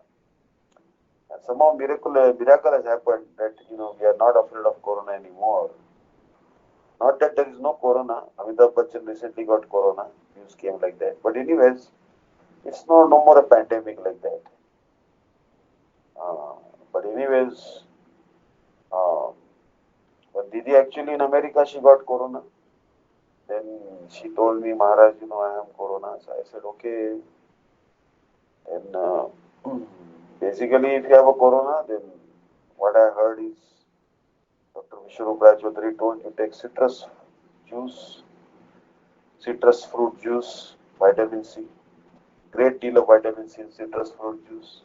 And somehow miracle has happened that we are not afraid of corona anymore. Not that there is no corona. Amitabh Bachchan recently got corona. News came like that. But anyways, it's no more a pandemic like that. But anyways, when Didi actually in America she got corona. Then she told me, Maharaj, I am corona. So I said, okay. And basically, if you have a corona, then what I heard is Dr. Vishnu Chaudhary told you take citrus juice, citrus fruit juice, vitamin C, great deal of vitamin C in citrus fruit juice.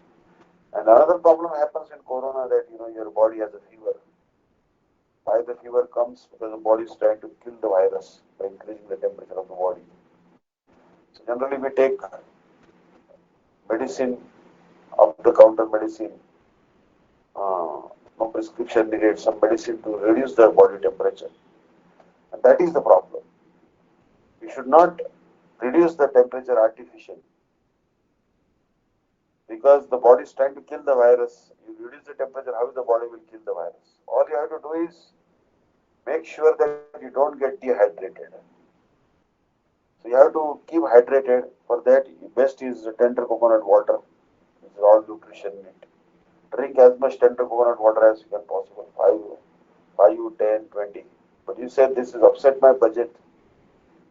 And another problem happens in corona that your body has a fever. Why the fever comes? Because the body is trying to kill the virus by increasing the temperature of the body. So generally we take medicine, over-the-counter medicine, no prescription needed, some medicine to reduce the body temperature. And that is the problem. We should not reduce the temperature artificially. Because the body is trying to kill the virus. You reduce the temperature, how the body will kill the virus? All you have to do is make sure that you don't get dehydrated. So you have to keep hydrated. For that, best is tender coconut water. This is all nutrition need. Drink as much tender coconut water as you can possible. 5, 10, 20. But you said this is upset my budget.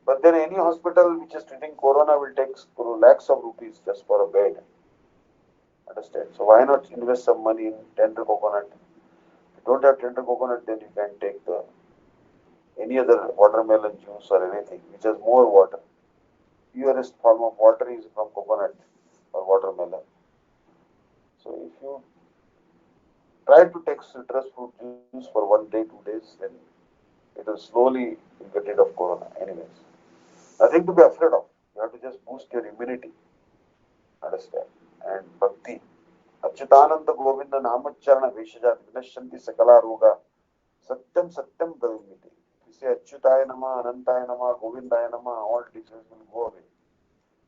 But then any hospital which is treating corona will take lakhs of rupees just for a bed. Understand? So why not invest some money in tender coconut? If you don't have tender coconut, then you can take any other watermelon juice or anything which has more water. Purest form of water is from coconut or watermelon. So if you try to take citrus fruit juice for 1 day, 2 days, then it will slowly get rid of corona. Anyways, nothing to be afraid of. You have to just boost your immunity. Understand? And bhakti. Achyutananda Govinda Namacharana Veshajat Vinashanti Sakala Roga Satyam Satyam Bhavimiti. You say Achyutaya Nama, Anantaya Nama, Govindaya Nama, all diseases will go away.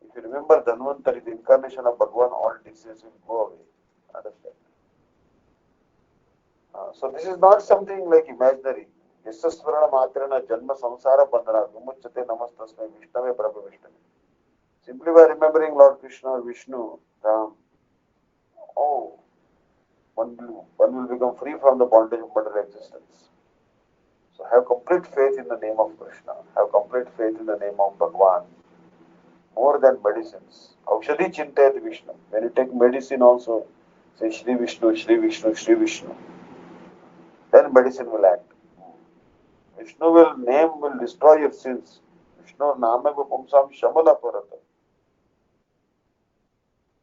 If you remember Dhanvantari, the incarnation of Bhagavan, all diseases will go away. Understand? So this is not something like imaginary. Yasasvarana Matrana Janma Samsara Bandhana Vimuchate Namastasme Vishnave Prabha Vishnave. Simply by remembering Lord Krishna or Vishnu, Ram, one will become free from the bondage of material existence. So have complete faith in the name of Krishna. Have complete faith in the name of Bhagavan. More than medicines. Aushadhi Chintayat Vishnu. When you take medicine also, say Shri Vishnu, Shri Vishnu, Shri Vishnu. Then medicine will act. Vishnu will destroy your sins. Vishnu Nameva Pumsam Shamala Parata.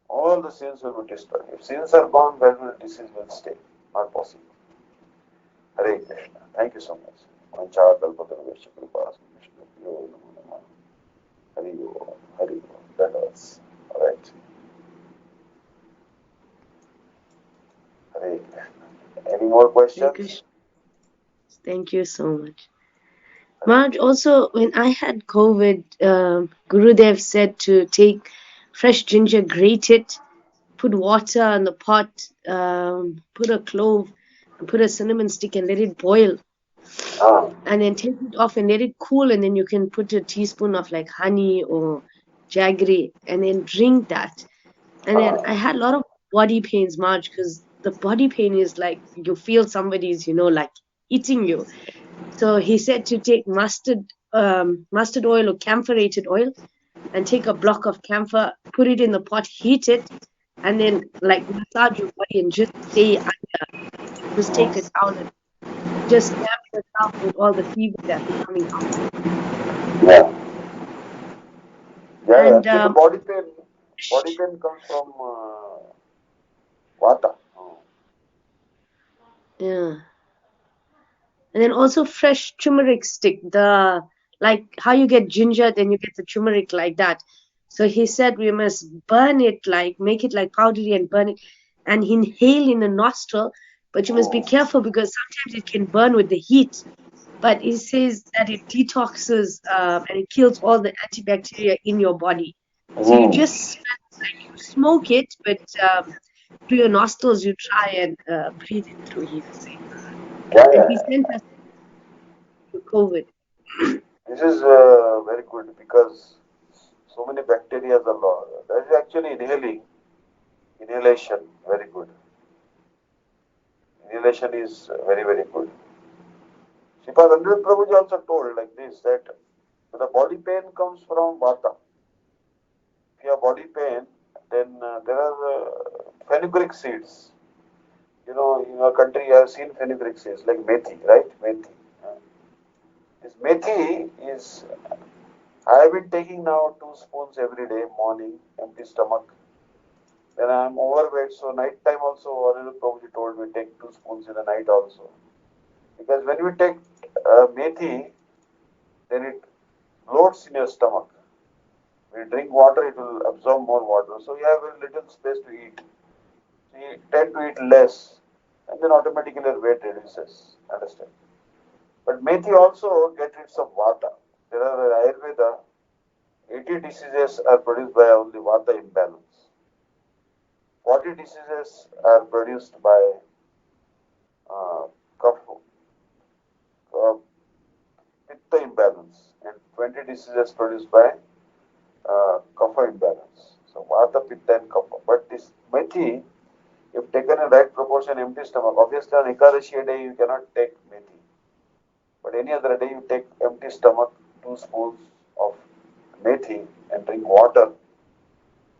All the sins will be destroyed. If sins are gone, where will disease will stay? Not possible. Hare Krishna. Thank you so much. Hari. That was alright. Hare Krishna. Any more questions? Thank you so much. Maharaj, also when I had COVID, Gurudev said to take fresh ginger, grate it, put water on the pot, put a clove, and put a cinnamon stick and let it boil and then take it off and let it cool, and then you can put a teaspoon of like honey or jaggery and then drink that. And then I had a lot of body pains, Marge, because the body pain is like you feel somebody's, like eating you. So he said to take mustard oil or camphorated oil, and take a block of camphor, put it in the pot, heat it, and then like massage your body and just stay under. Just take a towel and just stab yourself with all the fever that's coming out. Yeah. Yeah, And actually body pain comes from vata. yeah, and then also fresh turmeric stick. Like how you get ginger, then you get the turmeric like that. So he said we must burn it, like make it like powdery and burn it, and inhale in the nostril. But you must be careful because sometimes it can burn with the heat. But it says that it detoxes and it kills all the antibacteria in your body. So you just smell like you smoke it, but through your nostrils you try and breathe it through. He was saying, Yeah, and he yeah. sent us to COVID. This is very good because so many bacteria are lost. That is actually inhalation, very good. Inhalation is very, very good. Sripad Andrew Prabhuji also told like this that the body pain comes from vata. If you have body pain, then there are fenugreek seeds. In our country, you have seen fenugreek seeds like methi, right? Methi. This methi is, I have been taking now 2 spoons every day, morning, empty stomach. Then I am overweight, so night time also, Honorable Prabhuji told me take 2 spoons in the night also. Because when we take methi, then it bloats in your stomach. When you drink water, it will absorb more water. So you have a little space to eat. So you tend to eat less, and then automatically your weight reduces. Understand? But methi also gets rid of vata. There are Ayurveda, 80 diseases are produced by only vata imbalance. 40 diseases are produced by kapha, uh, pitta imbalance, and 20 diseases produced by kapha imbalance. So vata, pitta, and kapha. But this methi, if taken in right proportion, empty stomach, obviously on Ekadashi day you cannot take methi. But any other day you take empty stomach, 2 spoons of methi and drink water,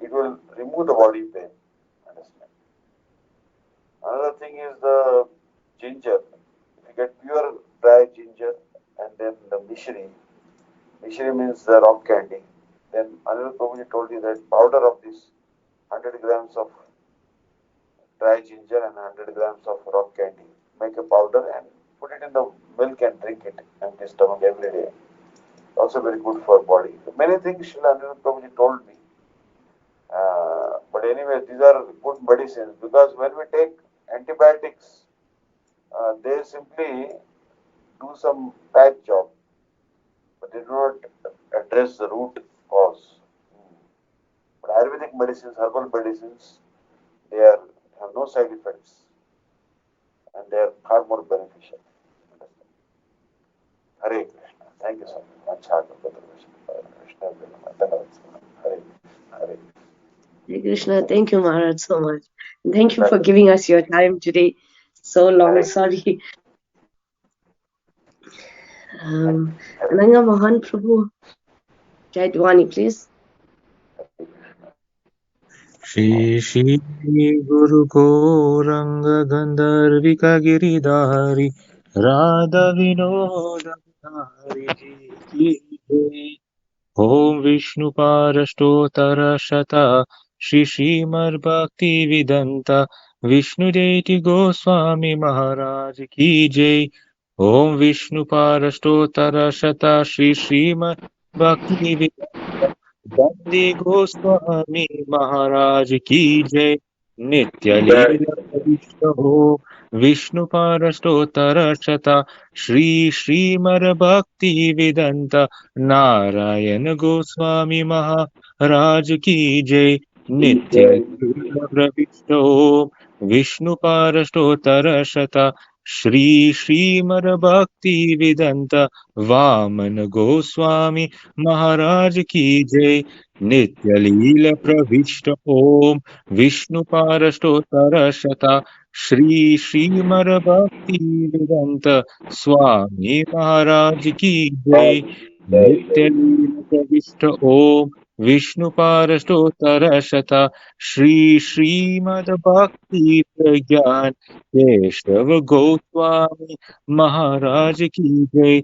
it will remove the body pain. Understand? Another thing is the ginger. If you get pure dry ginger and then the mishri, mishri means the rock candy. Then Anil Prabhuji told you that powder of this 100 grams of dry ginger and 100 grams of rock candy. Make a powder and put it in the milk and drink it empty stomach every day. Also very good for body. Many things Srila Anil Prabhuji told me. But anyway, these are good medicines because when we take antibiotics, they simply do some patch job, but they do not address the root cause. But Ayurvedic medicines, herbal medicines, they have no side effects and they are far more beneficial. Hare Krishna. Thank you so much. Hare Hare. Hare Krishna, thank you, Maharaj, so much. Thank you for giving us your time today. So long, sorry. Ananga Mohan Prabhu, Jai Diwani, please. Shri Shri गुरु गौरंग गंधर्विक गिरिधारी राधा विनोद बिहारी जी की जय। ओम विष्णु पारष्टोत्तर शता श्री श्रीमद् भक्ति विदंता विष्णुदेति गोस्वामी महाराज की जय। ओम विष्णु पारष्टोत्तर शता श्री श्रीमद् भक्ति विदंता बंदे गोस्वामी महाराज की जय। नित्य लीला विष्णु विष्णु पारष्टोत्तर शता श्री श्रीमद् भक्ति विदंता नारायण गोस्वामी महाराज की जय। नित्य लीला विष्णु पारष्टोत्तर शता श्री श्रीमद भक्ति वेदांत वामन गोस्वामी महाराज की जय। नित्य लीला प्रविष्ट ओम विष्णु पारष्टोत्तर शता श्री श्रीमद भक्ति वेदांत स्वामी महाराज की जय। नित्य लीला प्रविष्ट ओम विष्णु पारष्टोत्तर शता श्री श्रीमद भक्ति प्रज्ञान केशव गोस्वामी महाराज की जय।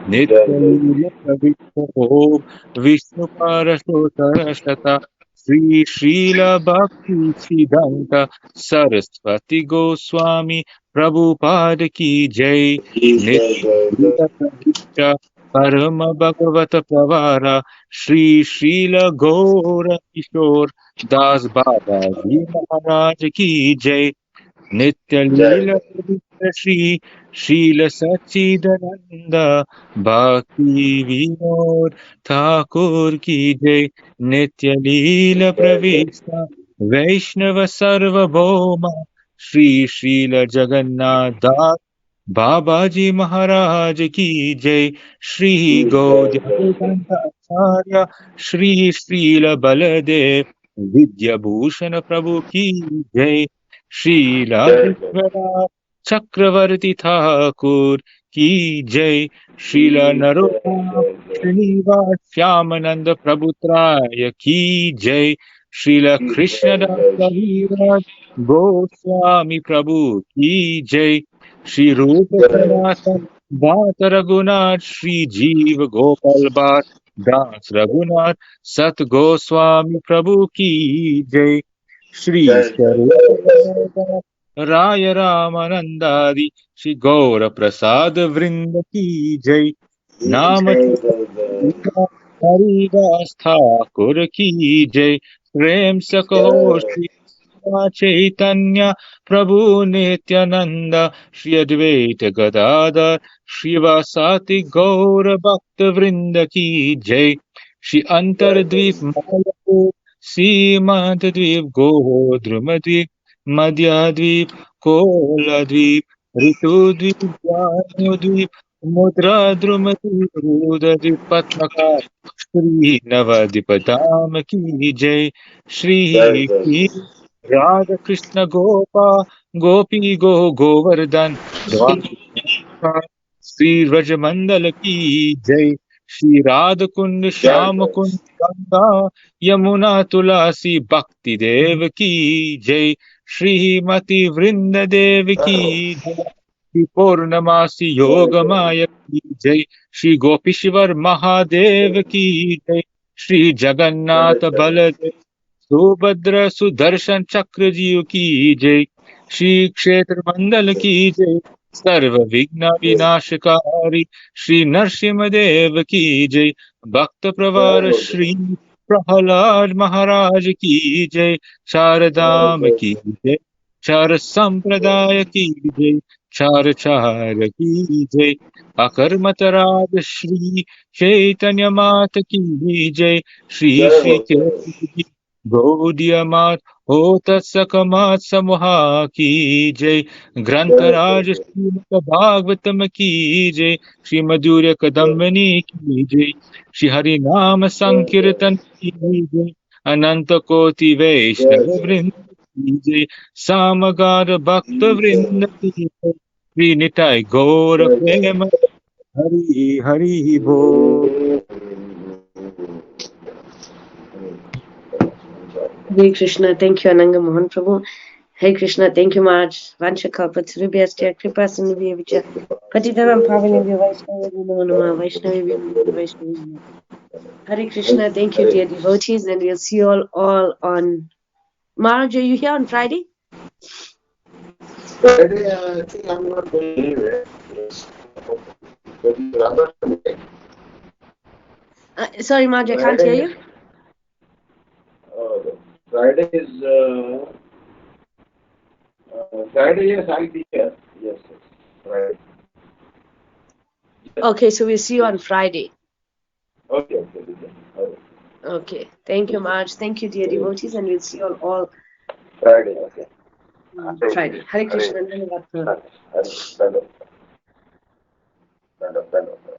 नित्य लीला प्रविष्ट ओम विष्णु पारष्टोत्तर शता श्री श्रील भक्ति सिद्धांत सरस्वती गोस्वामी प्रभुपाद की जय। नित्य लीला प्रविष्ट परम भगवत प्रवारा श्री श्रील गौर किशोर दास बाबा जी महाराज की जय। नित्य लीला पवित्र श्री शील सच्चिदानंद भक्ति विनोद ठाकुर की जय। नित्य लीला प्रविष्ट वैष्णव सर्वभौम श्री शील जगन्नाथ दास बाबाजी महाराज की जय। श्री गौड़िया आचार्य श्री श्रील बलदेव विद्याभूषण प्रभु की जय। श्रीला विश्वनाथ चक्रवर्ती ठाकुर की जय। श्रीला नरोत्तम श्रीनिवास श्यामानंद प्रभुत्राय की जय। श्रीला कृष्णदास कविराज गोस्वामी प्रभु की जय। श्री रूप सनातन दास रघुनाथ श्री जीव गोपाल बात दास रघुनाथ सत गोस्वामी प्रभु की जय। श्री स्वरूप राय रामानंदादि श्री गौर प्रसाद वृंद की जय। नाम हरिदास ठाकुर की जय। प्रेम से कहो श्री चैतन्य प्रभु नित्यानंद श्री अद्वैत गदाधर श्रीवासाति गौर भक्त वृंद की जय। श्री अंतरद्वीप मालवीय सीमांत द्वीप गोद्रुम द्वीप मध्य द्वीप कोल द्वीप ऋतु द्वीप जानु द्वीप मुद्रा द्रुम द्वीप रुद द्वीप पद्मका श्री नवद्वीप धाम की जय। श्री राधा कृष्ण गोपा गोपी गोवर्धन श्री व्रज मंडल की जय। श्री राध कुंड श्याम कुंड गंगा यमुना तुलसी भक्ति देव की जय। श्रीमती वृंद देव की जय। श्री पूर्णमासी योग माया की जय। श्री गोपीश्वर महादेव की जय। श्री जगन्नाथ बलदेव सुभद्र सुदर्शन चक्र जीव की जय। श्री क्षेत्र मंडल की जय। सर्व विघ्न विनाशकारी श्री नरसिंह देव की जय। भक्त प्रवर श्री प्रहलाद महाराज की जय। शारदाम की जय। चार संप्रदाय की जय। चार चार की जय। अकर्मत राज श्री चैतन्य मात की जय। श्री श्री चैतन्य गौड़िया मात हो तत्सकमात समूहा की जय। ग्रंथराज श्रीमद भागवतम की जय। श्री मधुर कदम्बनी की जय। श्री हरि नाम संकीर्तन की जय। अनंत कोटि वैष्णव वृंद की जय। सामगार भक्त वृंद की जय। श्री निताय गौर प्रेम हरि हरि बोल। Hare Krishna. Thank you, Ananga Mohan Prabhu. Hare Krishna. Thank you, Marge. Vanshaka Patribhyascha Kripa Sindhya Patitanam Pavanebhyo Vaishnavebhyo Namo Namah Vaishnavebhyo Namo Vaishnavebhyo Namo. Hare Krishna. Thank you, dear devotees, and we'll see you all on. Marge, are you here on Friday? Friday, I think I'm not going anywhere. Yes. Maybe rather Sunday. Sorry, Marge, I can't hear you. Friday is Friday. Yes, I'll be here. Yes, Friday. Okay, so we'll see you on Friday. Okay. Okay. Thank you, Marge. Thank you, dear devotees, and we'll see you all Friday. Okay. Friday. Hare Krishna. Dhanyavad. Hare Krishna. Stand up. Stand up. Stand up.